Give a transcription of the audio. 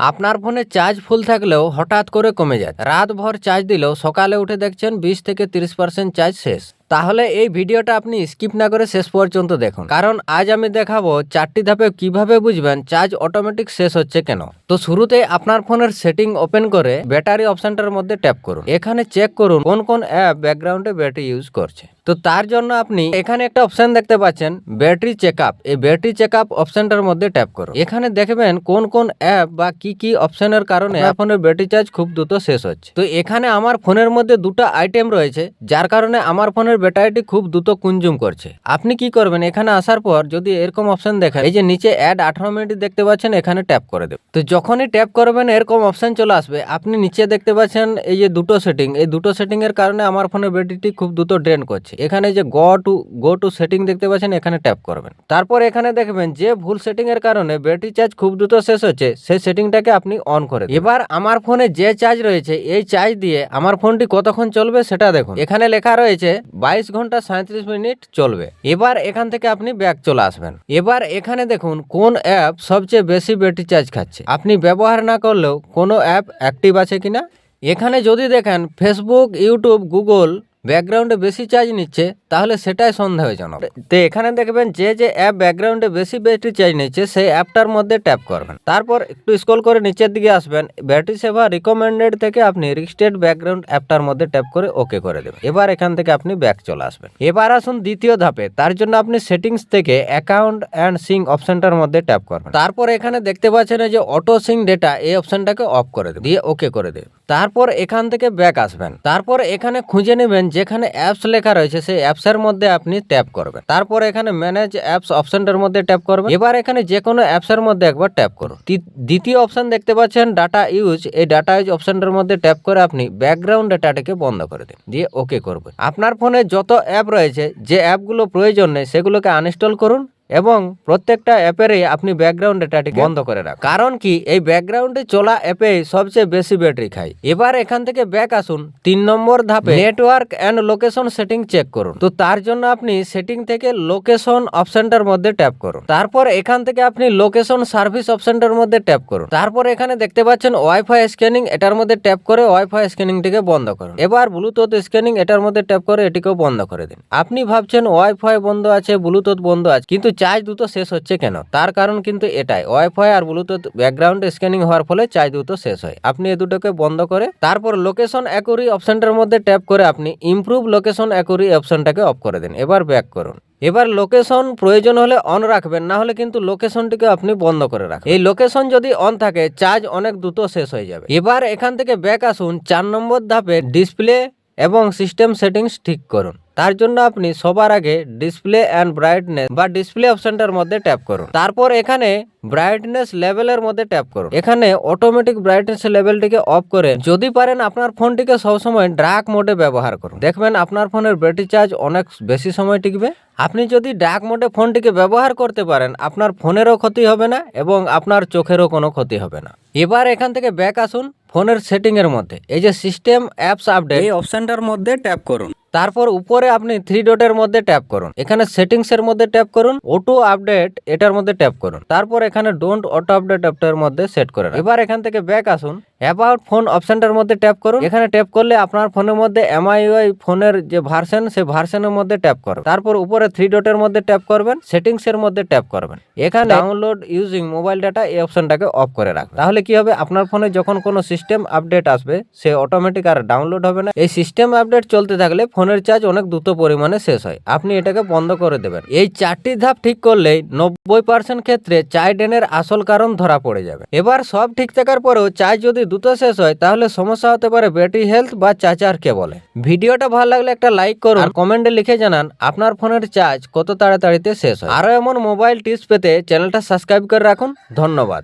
আপনার ফোনে চার্জ ফুল থাকলেও হঠাৎ করে কমে যায়, রাত ভর চার্জ দিলেও সকালে উঠে দেখছেন 20 থেকে 30% চার্জ শেষ। তাহলে এই ভিডিওটা আপনি স্কিপ না করে শেষ পর্যন্ত দেখুন, কারণ আজ আমি দেখাবো 4টি ধাপে কিভাবে বুঝবেন চার্জ অটোমেটিক শেষ হচ্ছে কেন। তো শুরুতে আপনার ফোনের সেটিং ওপেন করে ব্যাটারি অপশনটার মধ্যে ট্যাপ করুন। এখানে চেক করুন কোন কোন অ্যাপ ব্যাকগ্রাউন্ডে ব্যাটারি ইউজ করছে। তো তার জন্য আপনি এখানে একটা অপশন দেখতে পাচ্ছেন ব্যাটারি চেকআপ। এই ব্যাটারি চেকআপ অপশনটার মধ্যে ট্যাপ করুন। এখানে দেখবেন কোন কোন অ্যাপ বা কি কি অপশনের কারণে ফোনের ব্যাটারি চার্জ খুব দ্রুত শেষ হচ্ছে। তো এখানে আমার ফোনের মধ্যে দুটো আইটেম রয়েছে, যার কারণে আমার ফোনের ব্যাটারিটি খুব দ্রুত কনজিউম করছে। আপনি কি করবেন, এখানে আসার পর যদি এরকম অপশন দেখেন, এই যে নিচে অ্যাড 18 মিনিট দেখতে পাচ্ছেন, এখানে ট্যাপ করে দেবেন। তো যখনই ট্যাপ করবেন এরকম অপশন চলে আসবে। আপনি নিচে দেখতে পাচ্ছেন এই যে দুটো সেটিং, এই দুটো সেটিং এর কারণে আমার ফোনের ব্যাটারিটি খুব দ্রুত ড্রেন করছে। এখানে যে গো টু সেটিং দেখতে পাচ্ছেন, এখানে ট্যাপ করবেন। তারপর এখানে দেখবেন যে ভুল সেটিং এর কারণে ব্যাটারি চার্জ খুব দ্রুত শেষ হচ্ছে, সেই সেটিংটাকে আপনি অন করে দেবেন। এবার আমার ফোনে যে চার্জ রয়েছে, এই চার্জ দিয়ে আমার ফোনটি কতক্ষণ চলবে সেটা দেখুন। এখানে লেখা রয়েছে 22 ঘন্টা 37 মিনিট চলবে। এবার এখান থেকে আপনি ব্যাক চলে আসবেন। এবার এখানে দেখুন কোন অ্যাপ সবচেয়ে বেশি ব্যাটারি চার্জ খাচ্ছে। আপনি ব্যবহার না করলেও কোনো অ্যাপ অ্যাক্টিভ আছে কিনা। এখানে যদি দেখেন ফেসবুক, ইউটিউব, গুগল ব্যাকগ্রাউন্ডে বেশি চার্জ নিচ্ছে, তাহলে সেটাই সন্দেহজনক। তো এখানে দেখবেন যে অ্যাপ ব্যাকগ্রাউন্ডে বেশি ব্যাটারি চার্জ নিচ্ছে, সেই অ্যাপটার মধ্যে ট্যাপ করবেন। তারপর একটু স্ক্রল করে নিচের দিকে আসবেন, ব্যাটারি সেভার রিকমেন্ডেড থেকে আপনি রিস্টেড ব্যাকগ্রাউন্ড অ্যাপটার মধ্যে ট্যাপ করে ওকে করে দেবেন। এবার এখান থেকে আপনি ব্যাক চলে আসবেন। এবার আসুন দ্বিতীয় ধাপে। তার জন্য আপনি সেটিংস থেকে অ্যাকাউন্ট অ্যান্ড সিং অপশনটার মধ্যে ট্যাপ করবেন। তারপর এখানে দেখতে পাচ্ছেন যে অটো সিং ডেটা, এই অপশনটাকে অফ করে দেবেন, দিয়ে ওকে করে দেবেন। তারপর এখান থেকে ব্যাক আসবেন। তারপর এখানে খুঁজে নেবেন যেখানে অ্যাপস লেখা রয়েছে, সেই অ্যাপসের মধ্যে আপনি ট্যাপ করবেন। তারপর এখানে ম্যানেজ অ্যাপস অপশনটার মধ্যে ট্যাপ করবেন। এবার এখানে যে কোনো অ্যাপসের মধ্যে একবার ট্যাপ করুন। দ্বিতীয় অপশন দেখতে পাচ্ছেন ডাটা ইউজ, এই ডাটা ইউজ অপশনটার মধ্যে ট্যাপ করে আপনি ব্যাকগ্রাউন্ড ডাটাটাকে বন্ধ করে দিন, দিয়ে ওকে করবেন। আপনার ফোনে যত অ্যাপ রয়েছে, যে অ্যাপগুলো প্রয়োজন নেই সেগুলোকে আনইনস্টল করুন এবং প্রত্যেকটা অ্যাপেরই আপনি ব্যাকগ্রাউন্ড ডাটাটি বন্ধ করে রাখুন। কারণ কি, এই ব্যাকগ্রাউন্ডে চলা অ্যাপে সবচেয়ে বেশি ব্যাটারি খায়। এবার এখান থেকে ব্যাক আসুন। 3 নম্বর ধাপে network and location setting check করুন। তো তার জন্য আপনি সেটিং থেকে লোকেশন অপশনটার মধ্যে ট্যাপ করুন। তারপর এখান থেকে আপনি লোকেশন সার্ভিস অপশনটার মধ্যে ট্যাপ করুন। তারপর এখানে দেখতে পাচ্ছেন ওয়াইফাই স্ক্যানিং, এটার মধ্যে ট্যাপ করে ওয়াইফাই স্ক্যানিংটিকে বন্ধ করুন। এবার ব্লুটুথ স্ক্যানিং, এটার মধ্যে ট্যাপ করে এটিকেও বন্ধ করে দিন। আপনি ভাবছেন ওয়াইফাই বন্ধ আছে, ব্লুটুথ বন্ধ আছে, কিন্তু চার্জ দ্রুত শেষ হচ্ছে কেন? তার কারণ কিন্তু এটাই, ওয়াইফাই আর ব্লুটুথ ব্যাকগ্রাউন্ড স্ক্যানিং হওয়ার ফলে চার্জ দ্রুত শেষ হয়। আপনি এই দুটোকে বন্ধ করে তারপর লোকেশন অ্যাকুরি অপশনটার মধ্যে ট্যাপ করে আপনি ইমপ্রুভ লোকেশন অ্যাকুরি অপশনটাকে অফ করে দিন। এবার ব্যাক করুন। এবার লোকেশন প্রয়োজন হলে অন রাখবেন, না হলে কিন্তু লোকেশনটিকে আপনি বন্ধ করে রাখবেন। এই লোকেশন যদি অন থাকে, চার্জ অনেক দ্রুত শেষ হয়ে যাবে। এবার এখান থেকে ব্যাক আসুন। 4 নম্বর ধাপে ডিসপ্লে এবং সিস্টেম সেটিংস ঠিক করুন। তার জন্য আপনি সবার আগে ডিসপ্লে অ্যান্ড ব্রাইটনেস বা ডিসপ্লে অপশনটার মধ্যে ট্যাপ করুন। তারপর এখানে ব্রাইটনেস লেভেলের মধ্যে ট্যাপ করুন। এখানে অটোমেটিক ব্রাইটনেস লেভেলটিকে অফ করে যদি পারেন আপনার ফোনটিকে সবসময় ডার্ক মোডে ব্যবহার করুন। দেখবেন আপনার ফোনের ব্যাটারি চার্জ অনেক বেশি সময় টিকবে। আপনি যদি ডার্ক মোডে ফোনটিকে ব্যবহার করতে পারেন, আপনার ফোনেরও ক্ষতি হবে না এবং আপনার চোখেরও কোনো ক্ষতি হবে না। এবার এখান থেকে ব্যাক আসুন। ফোনের সেটিং এর মধ্যে এই যে সিস্টেম অ্যাপস আপডেট, এই অপশনটার মধ্যে ট্যাপ করুন। তারপর উপরে আপনি 3 ডটের মধ্যে ট্যাপ করুন। এখানে সেটিংস এর মধ্যে ট্যাপ করুন, অটো আপডেট এটার মধ্যে ট্যাপ করুন। তারপর এখানে ডোন্ট অটো আপডেট অ্যাপটার মধ্যে সেট করে রাখুন। এবার এখান থেকে ব্যাক আসুন। অ্যাবাউট ফোন অপশনটার মধ্যে ট্যাপ করুন। এখানে ট্যাপ করলে আপনার ফোনের মধ্যে MIUI ফোনের যে ভার্সন, সেই ভার্সনের মধ্যে ট্যাপ করুন। তারপর উপরে 3 ডটের মধ্যে ট্যাপ করবেন, সেটিংস এর মধ্যে ট্যাপ করবেন। এখানে ডাউনলোড ইউজিং মোবাইল ডাটা, এই অপশনটাকে অফ করে রাখবেন। তাহলে কি হবে, আপনার ফোনে যখন কোনো সিস্টেম আপডেট আসবে, সে অটোমেটিক আর ডাউনলোড হবে না। এই সিস্টেম আপডেট চলতে থাকলে ফোনের চার্জ অনেক দ্রুত পরিমাণে শেষ হয়। আপনি এটাকে বন্ধ করে দেবেন। এই 4টি ধাপ ঠিক করলেই 90% ক্ষেত্রে চার্জ ড্রেনের আসল কারণ ধরা পড়ে যাবে। এবার সব ঠিক থাকার পরেও চার্জ যদি দ্রুত শেষ হয়, তাহলে সমস্যা হতে পারে ব্যাটারি হেলথ বা চার্জার কেবলে। ভিডিওটা ভালো লাগলে একটা লাইক করুন আর কমেন্টে লিখে জানান আপনার ফোনের চার্জ কত তাড়াতাড়িতে শেষ হয়। আরো এমন মোবাইল টিপস পেতে চ্যানেলটা সাবস্ক্রাইব করে রাখুন। ধন্যবাদ।